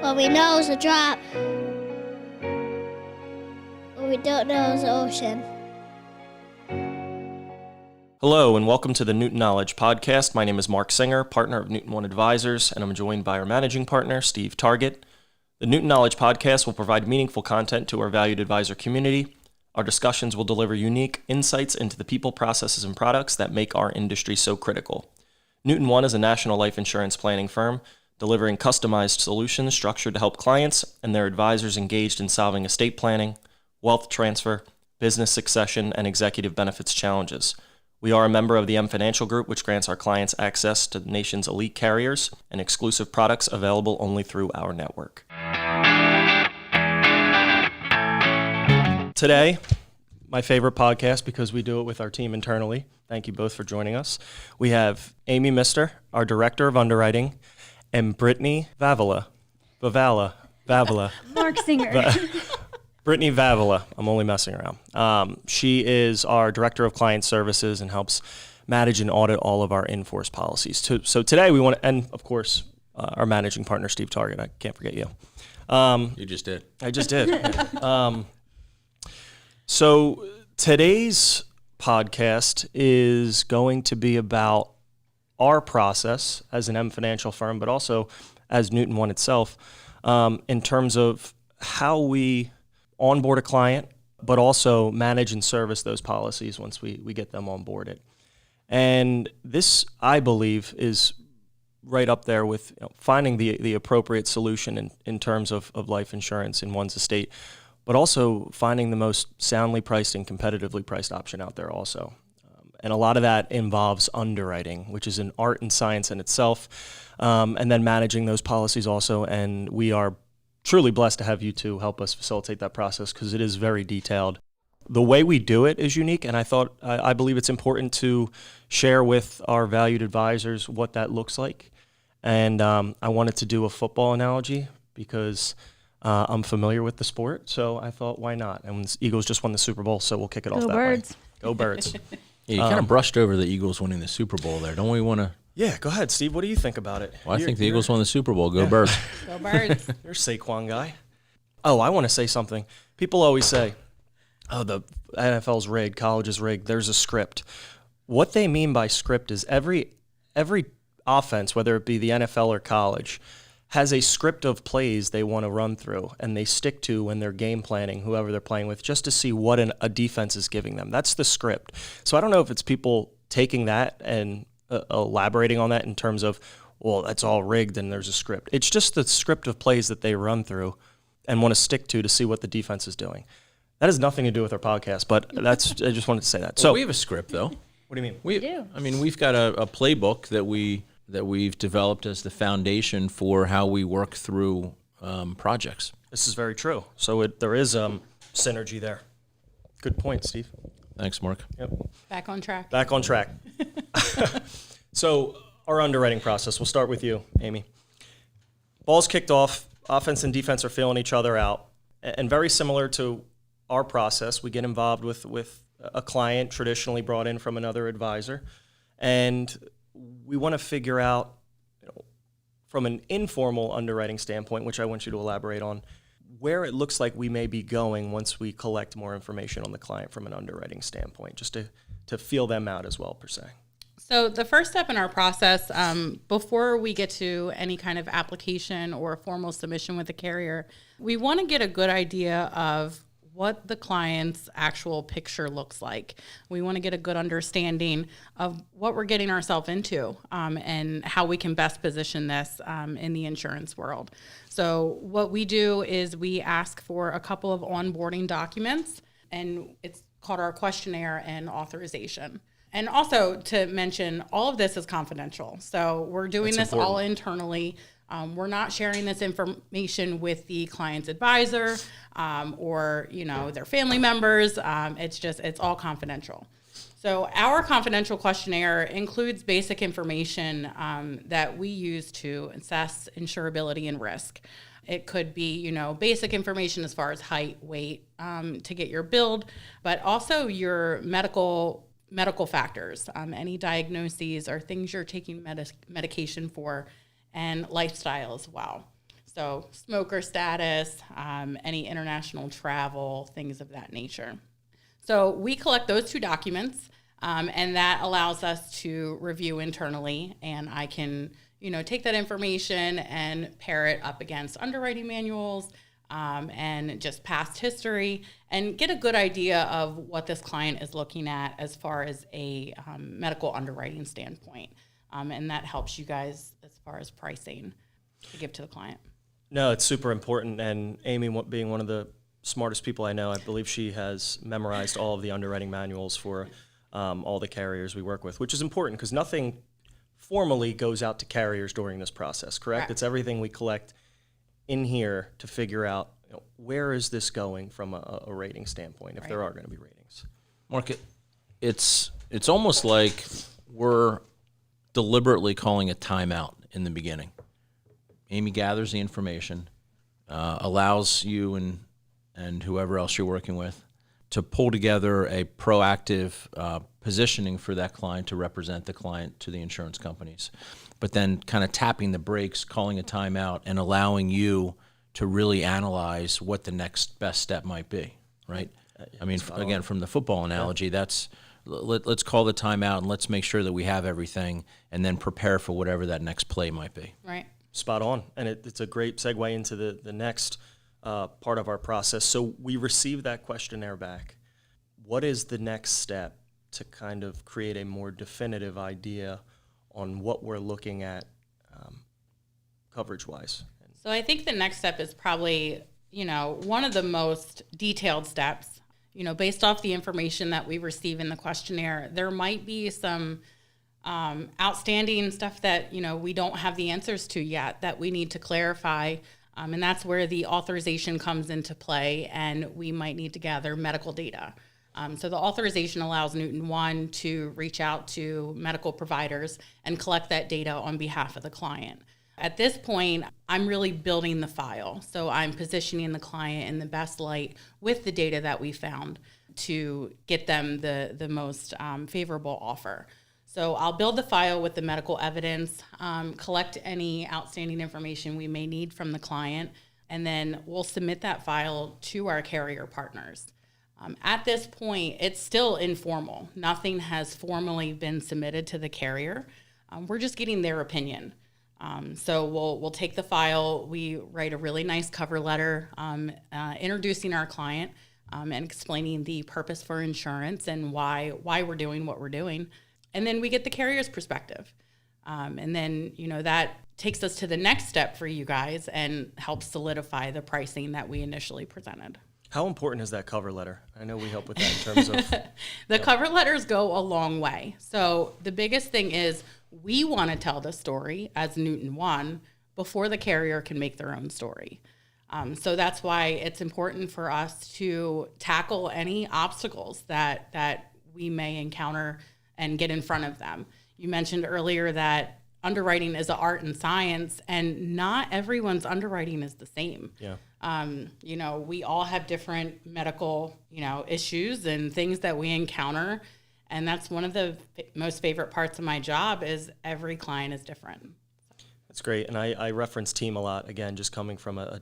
What we know is a drop. What we don't know is the ocean. Hello, and welcome to the Newton Knowledge Podcast. My name is Mark Singer, partner of Newton One Advisors, and I'm joined by our managing partner, Steve Target. The Newton Knowledge Podcast will provide meaningful content to our valued advisor community. Our discussions will deliver unique insights into the people, processes, and products that make our industry so critical. Newton One is a national life insurance planning firm delivering customized solutions structured to help clients and their advisors engaged in solving estate planning, wealth transfer, business succession, and executive benefits challenges. We are a member of the M Financial Group, which grants our clients access to the nation's elite carriers and exclusive products available only through our network. Today, my favorite podcast because we do it with our team internally. Thank you both for joining us. We have Amy Mister, our Director of Underwriting, and Brittany Vavala. Mark Singer. Brittany Vavala. I'm only messing around. She is our Director of Client Services and helps manage and audit all of our in-force policies. So today we want to, and of course, our managing partner, Steve Target. I can't forget you. You just did. I just did. So today's podcast is going to be about our process as an M Financial firm, but also as Newton One itself, in terms of how we onboard a client, but also manage and service those policies once we get them onboarded. And this, I believe, is right up there with finding the appropriate solution in terms of life insurance in one's estate, but also finding the most soundly priced and competitively priced option out there also. And a lot of that involves underwriting, which is an art and science in itself, and then managing those policies also. And we are truly blessed to have you two help us facilitate that process because it is very detailed. The way we do it is unique, and I believe it's important to share with our valued advisors what that looks like. And I wanted to do a football analogy because I'm familiar with the sport, so I thought, why not? And the Eagles just won the Super Bowl, so we'll kick it off that Birds. way. Go Birds. Yeah, you kind of brushed over the Eagles winning the Super Bowl there. Don't we want to? Yeah, go ahead, Steve. What do you think about it? Well, I think the Eagles won the Super Bowl. Go Birds. Go Birds. You're a Saquon guy. Oh, I want to say something. People always say, oh, the NFL's rigged, college is rigged, there's a script. What they mean by script is every offense, whether it be the NFL or college, has a script of plays they want to run through and they stick to when they're game planning, whoever they're playing with, just to see what a defense is giving them. That's the script. So I don't know if it's people taking that and elaborating on that in terms of, well, that's all rigged and there's a script. It's just the script of plays that they run through and want to stick to see what the defense is doing. That has nothing to do with our podcast, but I just wanted to say that. Well, So we have a script, though. What do you mean? We do. I mean, we've got a playbook that we've developed as the foundation for how we work through projects. This is very true. So there is synergy there. Good point, Steve. Thanks, Mark. Yep. Back on track. Back on track. So our underwriting process, we'll start with you, Amy. Ball's kicked off, offense and defense are feeling each other out. And very similar to our process, we get involved with a client traditionally brought in from another advisor. And we want to figure out, from an informal underwriting standpoint, which I want you to elaborate on, where it looks like we may be going once we collect more information on the client from an underwriting standpoint, just to feel them out as well, per se. So the first step in our process, before we get to any kind of application or a formal submission with the carrier, we want to get a good idea of what the client's actual picture looks like. We want to get a good understanding of what we're getting ourselves into and how we can best position this in the insurance world. So what we do is we ask for a couple of onboarding documents, and it's called our questionnaire and authorization. And also to mention, all of this is confidential. So we're doing That's this important. all internally. We're not sharing this information with the client's advisor or their family members. It's all confidential. So our confidential questionnaire includes basic information that we use to assess insurability and risk. It could be, basic information as far as height, weight, to get your build, but also your medical factors, any diagnoses or things you're taking medication for, and lifestyle as well. So smoker status, any international travel, things of that nature. So we collect those two documents, and that allows us to review internally, and I can, take that information and pair it up against underwriting manuals, and just past history, and get a good idea of what this client is looking at as far as a medical underwriting standpoint. And that helps you guys as far as pricing to give to the client. No, it's super important. And Amy, being one of the smartest people I know, I believe she has memorized all of the underwriting manuals for all the carriers we work with, which is important because nothing formally goes out to carriers during this process, correct? It's everything we collect in here to figure out where is this going from a rating standpoint, if there are going to be ratings. Mark, it's almost like we're deliberately calling a timeout in the beginning. Amy gathers the information, allows you and whoever else you're working with to pull together a proactive positioning for that client to represent the client to the insurance companies, but then kind of tapping the brakes, calling a timeout, and allowing you to really analyze what the next best step might be, right? I mean, again, from the football analogy, that's let's call the timeout and let's make sure that we have everything and then prepare for whatever that next play might be. Right. Spot on. And it's a great segue into the next part of our process. So we received that questionnaire back. What is the next step to kind of create a more definitive idea on what we're looking at coverage-wise? So I think the next step is probably, one of the most detailed steps. Based off the information that we receive in the questionnaire, there might be some outstanding stuff that, we don't have the answers to yet that we need to clarify. And that's where the authorization comes into play, and we might need to gather medical data. So the authorization allows Newton One to reach out to medical providers and collect that data on behalf of the client. At this point, I'm really building the file. So I'm positioning the client in the best light with the data that we found to get them the most favorable offer. So I'll build the file with the medical evidence, collect any outstanding information we may need from the client, and then we'll submit that file to our carrier partners. At this point, it's still informal. Nothing has formally been submitted to the carrier. We're just getting their opinion. So we'll take the file, we write a really nice cover letter introducing our client and explaining the purpose for insurance and why we're doing what we're doing. And then we get the carrier's perspective. And then, that takes us to the next step for you guys and helps solidify the pricing that we initially presented. How important is that cover letter? I know we help with that in terms of... The cover letters go a long way. So the biggest thing is we want to tell the story as Newton One before the carrier can make their own story. So that's why it's important for us to tackle any obstacles that we may encounter and get in front of them. You mentioned earlier that underwriting is an art and science, and not everyone's underwriting is the same. Yeah. We all have different medical, issues and things that we encounter. And that's one of the most favorite parts of my job is every client is different. That's great. And I reference team a lot, again, just coming from a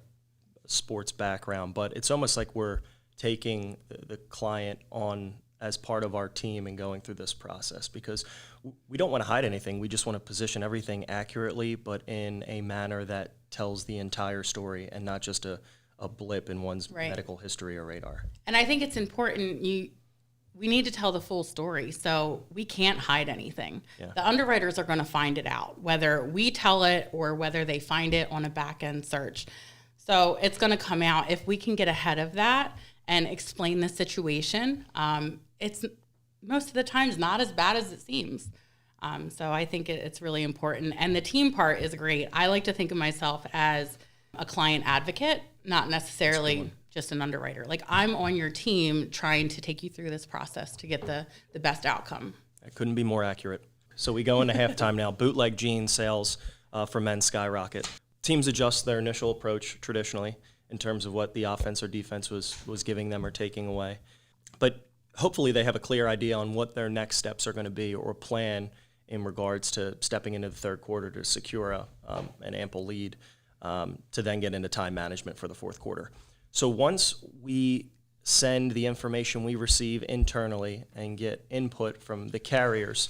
sports background, but it's almost like we're taking the client on as part of our team and going through this process because we don't want to hide anything. We just want to position everything accurately, but in a manner that tells the entire story and not just a blip in one's medical history or radar. And I think it's important. We need to tell the full story, so we can't hide anything. Yeah. The underwriters are going to find it out, whether we tell it or whether they find it on a back-end search. So it's going to come out. If we can get ahead of that and explain the situation, it's most of the times not as bad as it seems. So I think it's really important. And the team part is great. I like to think of myself as a client advocate, not necessarily just an underwriter. Like I'm on your team trying to take you through this process to get the best outcome. I couldn't be more accurate. So we go into halftime now. Bootleg jeans sales for men skyrocket. Teams adjust their initial approach traditionally in terms of what the offense or defense was giving them or taking away. But hopefully they have a clear idea on what their next steps are going to be or plan in regards to stepping into the third quarter to secure an ample lead. to then get into time management for the fourth quarter. So once we send the information we receive internally and get input from the carriers,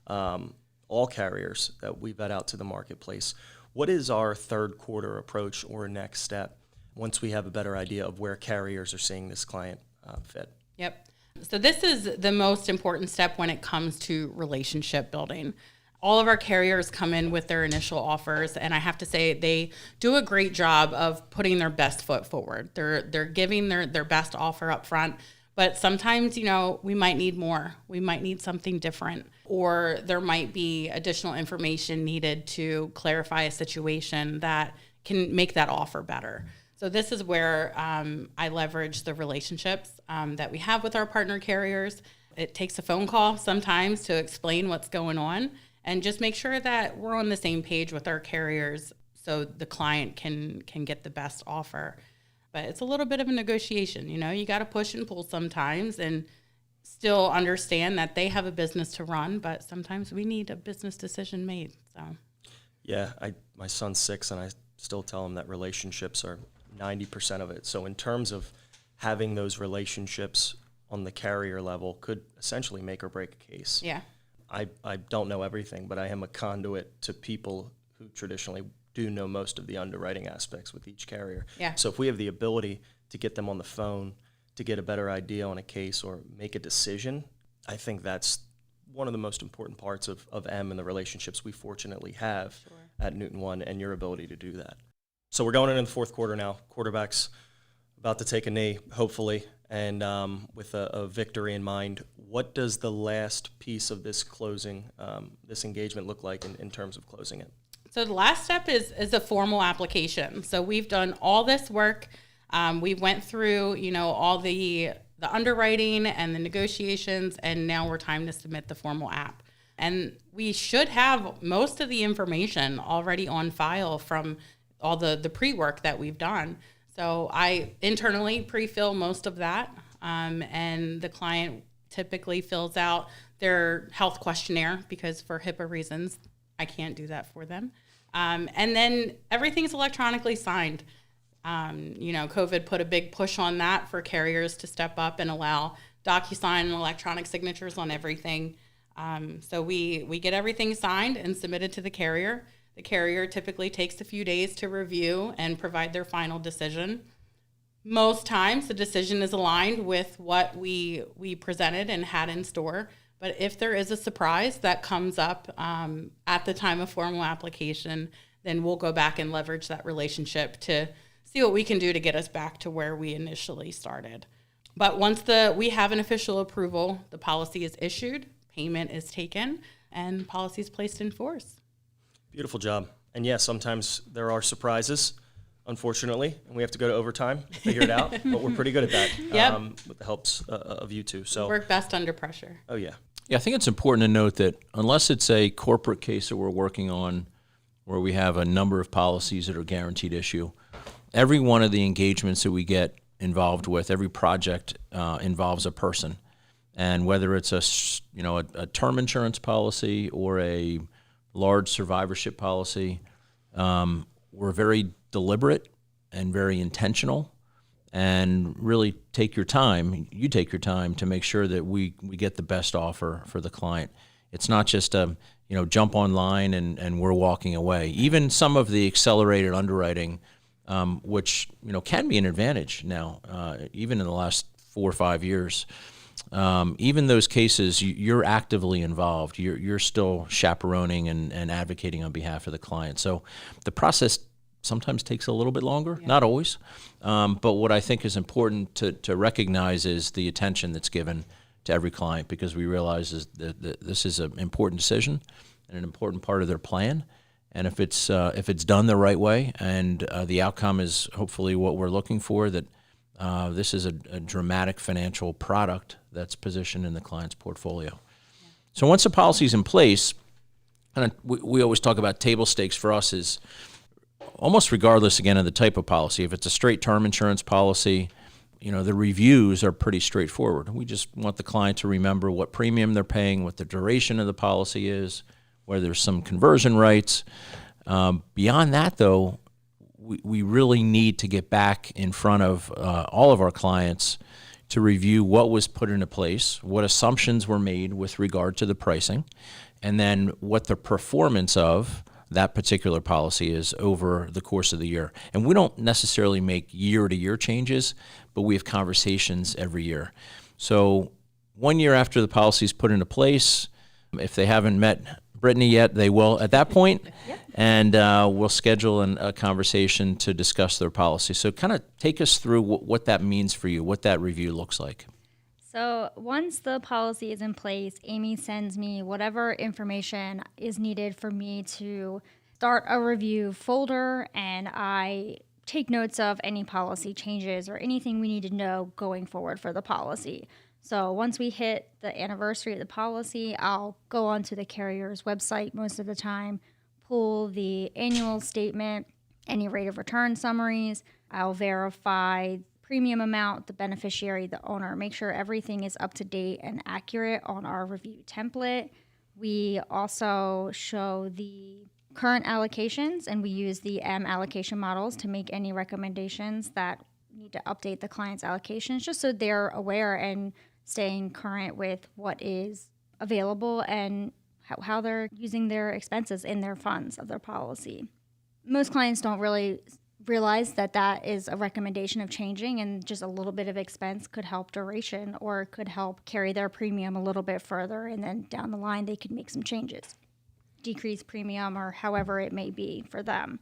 all carriers that we vet out to the marketplace, what is our third quarter approach or next step once we have a better idea of where carriers are seeing this client fit? Yep. So this is the most important step when it comes to relationship building. All of our carriers come in with their initial offers, and I have to say they do a great job of putting their best foot forward. They're giving their best offer up front, but sometimes, we might need more. We might need something different, or there might be additional information needed to clarify a situation that can make that offer better. So this is where I leverage the relationships that we have with our partner carriers. It takes a phone call sometimes to explain what's going on, and just make sure that we're on the same page with our carriers so the client can get the best offer. But it's a little bit of a negotiation. You got to push and pull sometimes and still understand that they have a business to run, but sometimes we need a business decision made. So, yeah, my son's 6, and I still tell him that relationships are 90% of it. So in terms of having those relationships on the carrier level could essentially make or break a case. Yeah. I don't know everything, but I am a conduit to people who traditionally do know most of the underwriting aspects with each carrier. Yeah. So if we have the ability to get them on the phone to get a better idea on a case or make a decision, I think that's one of the most important parts of M and the relationships we fortunately have at Newton One, and your ability to do that. So we're going into the fourth quarter now. Quarterback's about to take a knee, hopefully, and with a victory in mind. What does the last piece of this closing, this engagement look like in terms of closing it? So the last step is a formal application. So we've done all this work. We went through, all the underwriting and the negotiations, and now we're time to submit the formal app. And we should have most of the information already on file from all the pre-work that we've done. So I internally pre-fill most of that, and the client typically fills out their health questionnaire because for HIPAA reasons, I can't do that for them. And then everything's electronically signed. COVID put a big push on that for carriers to step up and allow DocuSign and electronic signatures on everything. So we get everything signed and submitted to the carrier. The carrier typically takes a few days to review and provide their final decision. Most times the decision is aligned with what we presented and had in store. But if there is a surprise that comes up at the time of formal application, then we'll go back and leverage that relationship to see what we can do to get us back to where we initially started. But once we have an official approval, the policy is issued, payment is taken, and policy is placed in force. Beautiful job. And yes, sometimes there are surprises, unfortunately, and we have to go to overtime to figure it out, but we're pretty good at that. Yep. With the helps of you two. So Work best under pressure. Oh, yeah. Yeah, I think it's important to note that unless it's a corporate case that we're working on where we have a number of policies that are guaranteed issue, every one of the engagements that we get involved with, every project involves a person. And whether it's a term insurance policy or a large survivorship policy, we're very deliberate and very intentional, and really take your time. You take your time to make sure that we get the best offer for the client. It's not just jump online and we're walking away. Even some of the accelerated underwriting, which can be an advantage now, even in the last 4 or 5 years. Even those cases, you're actively involved. You're still chaperoning and advocating on behalf of the client. So the process sometimes takes a little bit longer, not always. But what I think is important to recognize is the attention that's given to every client, because we realize that this is an important decision and an important part of their plan. And if it's done the right way and the outcome is hopefully what we're looking for, that this is a dramatic financial product that's positioned in the client's portfolio. Yeah. So once the policy's in place, and we always talk about table stakes for us is almost regardless, again, of the type of policy. If it's a straight term insurance policy, the reviews are pretty straightforward. We just want the client to remember what premium they're paying, what the duration of the policy is, where there's some conversion rights. Beyond that, though, we really need to get back in front of all of our clients to review what was put into place, what assumptions were made with regard to the pricing, and then what the performance of that particular policy is over the course of the year. And we don't necessarily make year-to-year changes, but we have conversations every year. So 1 year after the policy is put into place, if they haven't met Brittany yet, they will at that point, and we'll schedule a conversation to discuss their policy. So kind of take us through what that means for you, what that review looks like. So once the policy is in place, Amy sends me whatever information is needed for me to start a review folder, and I take notes of any policy changes or anything we need to know going forward for the policy. So once we hit the anniversary of the policy, I'll go onto the carrier's website most of the time, pull the annual statement, any rate of return summaries. I'll verify premium amount, the beneficiary, the owner, make sure everything is up to date and accurate on our review template. We also show the current allocations, and we use the M allocation models to make any recommendations that need to update the client's allocations, just so they're aware and staying current with what is available and how they're using their expenses in their funds of their policy. Most clients don't really realize that that is a recommendation of changing, and just a little bit of expense could help duration or could help carry their premium a little bit further, and then down the line they could make some changes, decrease premium or however it may be for them.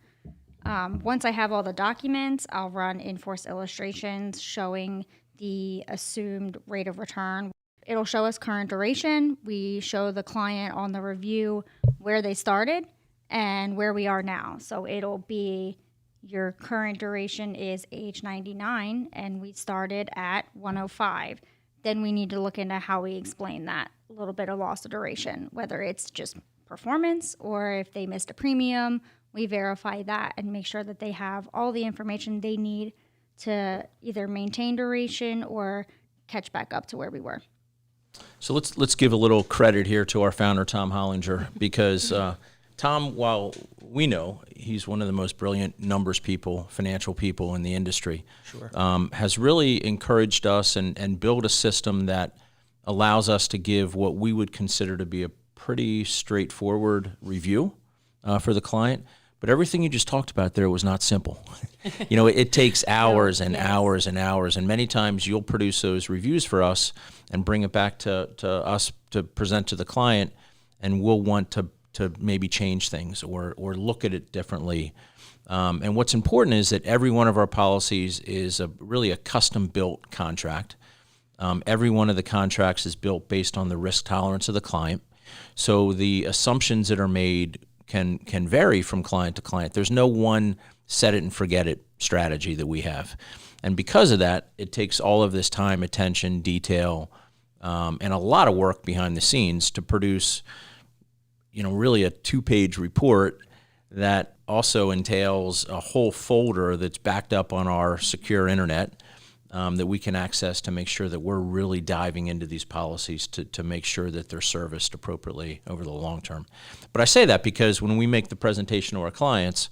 Once I have all the documents, I'll run in-force illustrations showing the assumed rate of return. It'll show us current duration. We show the client on the review where they started and where we are now. So it'll be your current duration is age 99 and we started at 105. Then we need to look into how we explain that, a little bit of loss of duration, whether it's just performance or if they missed a premium. We verify that and make sure that they have all the information they need to either maintain duration or catch back up to where we were. So let's give a little credit here to our founder, Tom Hollinger, because Tom, while we know he's one of the most brilliant numbers people, financial people in the industry, Sure. Has really encouraged us and built a system that allows us to give what we would consider to be a pretty straightforward review for the client. But everything you just talked about there was not simple. It takes hours and hours and hours, and many times you'll produce those reviews for us and bring it back to us to present to the client, and we'll want to maybe change things or look at it differently. And what's important is that every one of our policies is really a custom-built contract. Every one of the contracts is built based on the risk tolerance of the client. So the assumptions that are made can vary from client to client. There's no one set it and forget it strategy that we have. And because of that, it takes all of this time, attention, detail, and a lot of work behind the scenes to produce, really a 2-page report that also entails a whole folder that's backed up on our secure internet that we can access to make sure that we're really diving into these policies to make sure that they're serviced appropriately over the long term. But I say that because when we make the presentation to our clients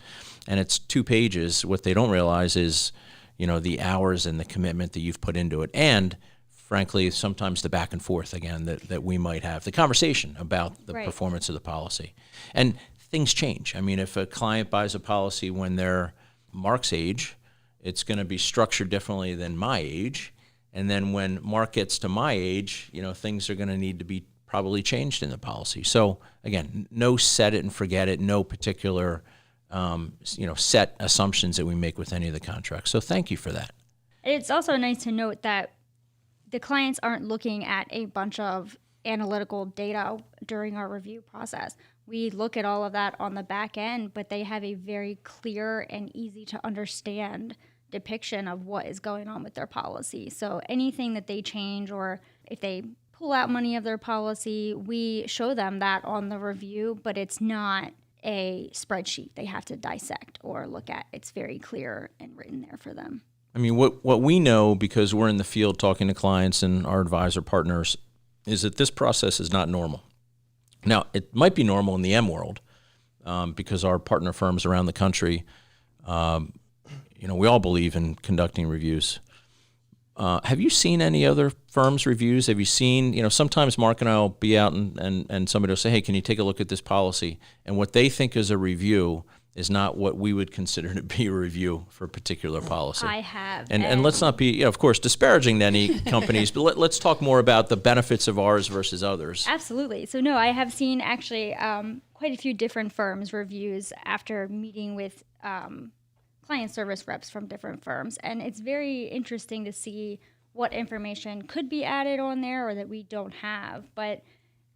and it's 2 pages, what they don't realize is, the hours and the commitment that you've put into it, and frankly, sometimes the back and forth again that we might have, the conversation about the performance of the policy. And things change. I mean, if a client buys a policy when they're Mark's age, it's going to be structured differently than my age. And then when Mark gets to my age, things are going to need to be probably changed in the policy. So again, no set it and forget it, no particular, set assumptions that we make with any of the contracts. So thank you for that. It's also nice to note that the clients aren't looking at a bunch of analytical data during our review process. We look at all of that on the back end, but they have a very clear and easy to understand depiction of what is going on with their policy. So anything that they change, or if they pull out money of their policy, we show them that on the review, but it's not a spreadsheet they have to dissect or look at. It's very clear and written there for them. I mean, what we know, because we're in the field talking to clients and our advisor partners, is that this process is not normal. Now, it might be normal in the M world because our partner firms around the country we all believe in conducting reviews. Have you seen any other firms' reviews? Have you seen, sometimes Mark and I will be out and somebody will say, hey, can you take a look at this policy? And what they think is a review is not what we would consider to be a review for a particular policy. I have. And let's not be, of course, disparaging to any companies, but let's talk more about the benefits of ours versus others. Absolutely. So, no, I have seen actually quite a few different firms' reviews after meeting with client service reps from different firms. And it's very interesting to see what information could be added on there or that we don't have. But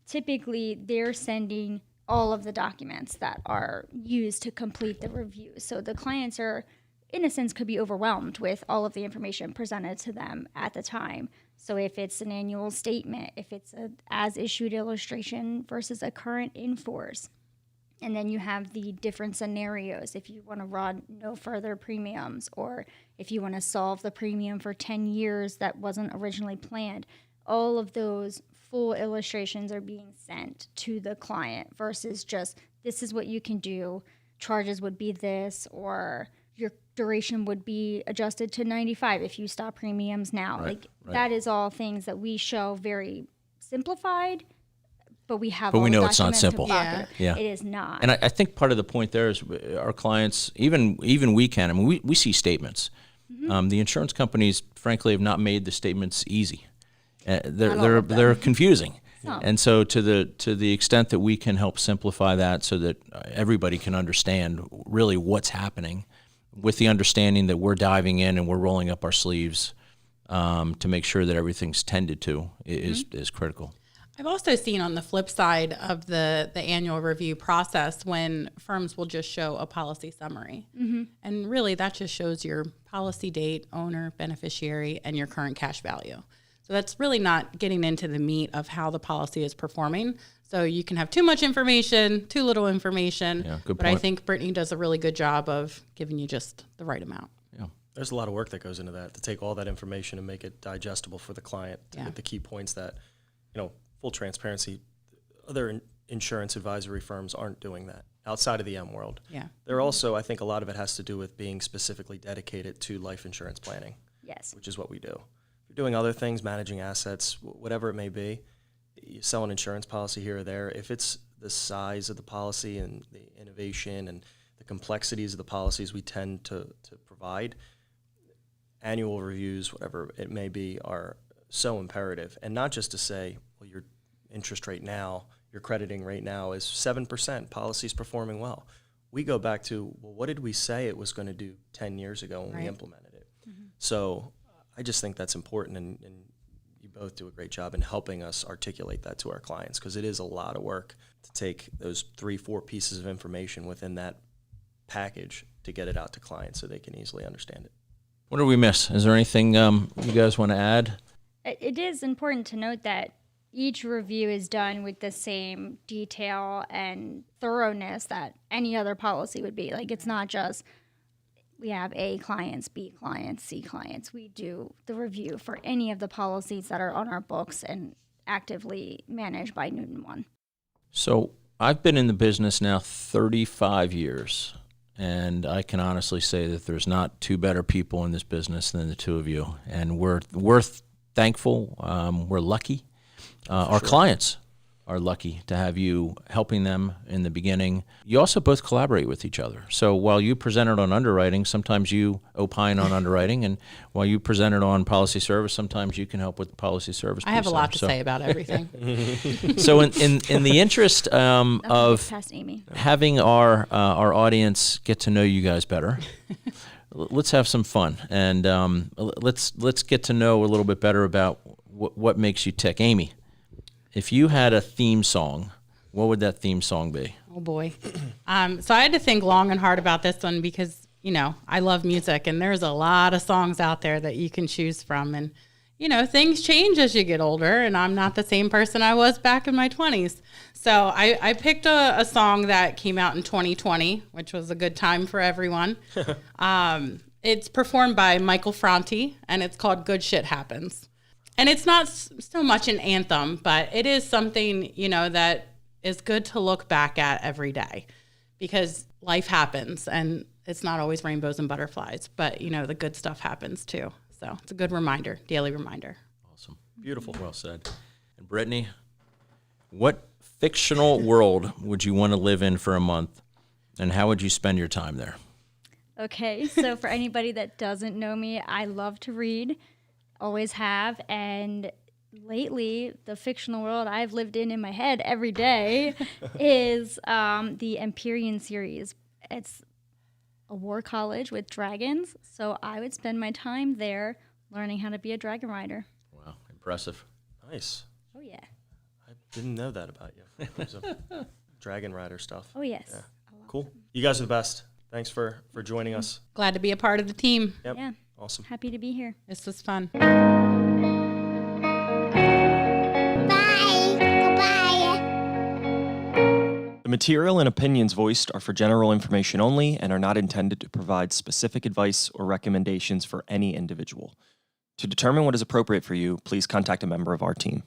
typically, they're sending all of the documents that are used to complete the review. So the clients are, in a sense, could be overwhelmed with all of the information presented to them at the time. So if it's an annual statement, if it's a as-issued illustration versus a current in force, and then you have the different scenarios if you want to run no further premiums or if you want to solve the premium for 10 years that wasn't originally planned. All of those full illustrations are being sent to the client versus just this is what you can do, charges would be this, or your duration would be adjusted to 95 if you stop premiums now. Right. That is all things that we show very simplified, but we have But all we the know it's not documents to simple. back it up. Yeah. It is not. And I think part of the point there is our clients, even we can, I mean, we see statements. The insurance companies, frankly, have not made the statements easy. They're confusing. And so to the extent that we can help simplify that so that everybody can understand really what's happening, with the understanding that we're diving in and we're rolling up our sleeves to make sure that everything's tended to is critical. I've also seen on the flip side of the annual review process when firms will just show a policy summary. And really that just shows your policy date, owner, beneficiary, and your current cash value. So that's really not getting into the meat of how the policy is performing. So you can have too much information, too little information. Yeah, good but I point. think Brittany does a really good job of giving you just the right amount. Yeah. There's a lot of work that goes into that, to take all that information and make it digestible for the client, to Yeah. get the key points that, full transparency, other insurance advisory firms aren't doing that outside of the M world. Yeah. They're also, I think a lot of it has to do with being specifically dedicated to life insurance planning, Yes. which is what we do. If you're doing other things, managing assets, whatever it may be, you sell an insurance policy here or there, if it's the size of the policy and the innovation and the complexities of the policies we tend to provide, annual reviews, whatever it may be, are so imperative. And not just to say, well, your interest rate now, your crediting rate now is 7%, policy's performing well. We go back to, well, what did we say it was going to do 10 years ago when we implemented it? So I just think that's important, and you both do a great job in helping us articulate that to our clients, because it is a lot of work to take those 3-4 pieces of information within that package to get it out to clients so they can easily understand it. What did we miss? Is there anything you guys want to add? It is important to note that each review is done with the same detail and thoroughness that any other policy would be. Like, it's not just we have A clients, B clients, C clients. We do the review for any of the policies that are on our books and actively managed by Newton One. So I've been in the business now 35 years, and I can honestly say that there's not two better people in this business than the two of you. And we're thankful. We're lucky. Our clients are lucky to have you helping them in the beginning. You also both collaborate with each other. So while you presented on underwriting, sometimes you opine on underwriting, and while you presented on policy service, sometimes you can help with the policy service. I have a piece lot there. to say about everything. So in the interest of Past Amy. having our audience get to know you guys better, let's have some fun, and let's get to know a little bit better about what makes you tick. Amy, if you had a theme song, what would that theme song be? Oh boy. So I had to think long and hard about this one because, I love music and there's a lot of songs out there that you can choose from. And, things change as you get older, and I'm not the same person I was back in my 20s. So I picked a song that came out in 2020, which was a good time for everyone. It's performed by Michael Franti, and it's called Good Shit Happens. And it's not so much an anthem, but it is something, that is good to look back at every day, because life happens and it's not always rainbows and butterflies, but the good stuff happens too. So it's a good reminder, daily reminder. Awesome. Beautiful. Well said. And Brittany, what fictional world would you want to live in for a month, and how would you spend your time there? Okay, so for anybody that doesn't know me, I love to read, always have, and lately the fictional world I've lived in my head every day is the Empyrean series. It's a war college with dragons, so I would spend my time there learning how to be a dragon rider. Wow, impressive. Nice. Oh, yeah. I didn't know that about you. There's a dragon rider stuff. Oh, yes. Yeah. Cool. You guys are the best. Thanks for joining us. Glad to be a part of the team. Yep. Yeah. Awesome. Happy to be here. This was fun. Bye. Goodbye. The material and opinions voiced are for general information only and are not intended to provide specific advice or recommendations for any individual. To determine what is appropriate for you, please contact a member of our team.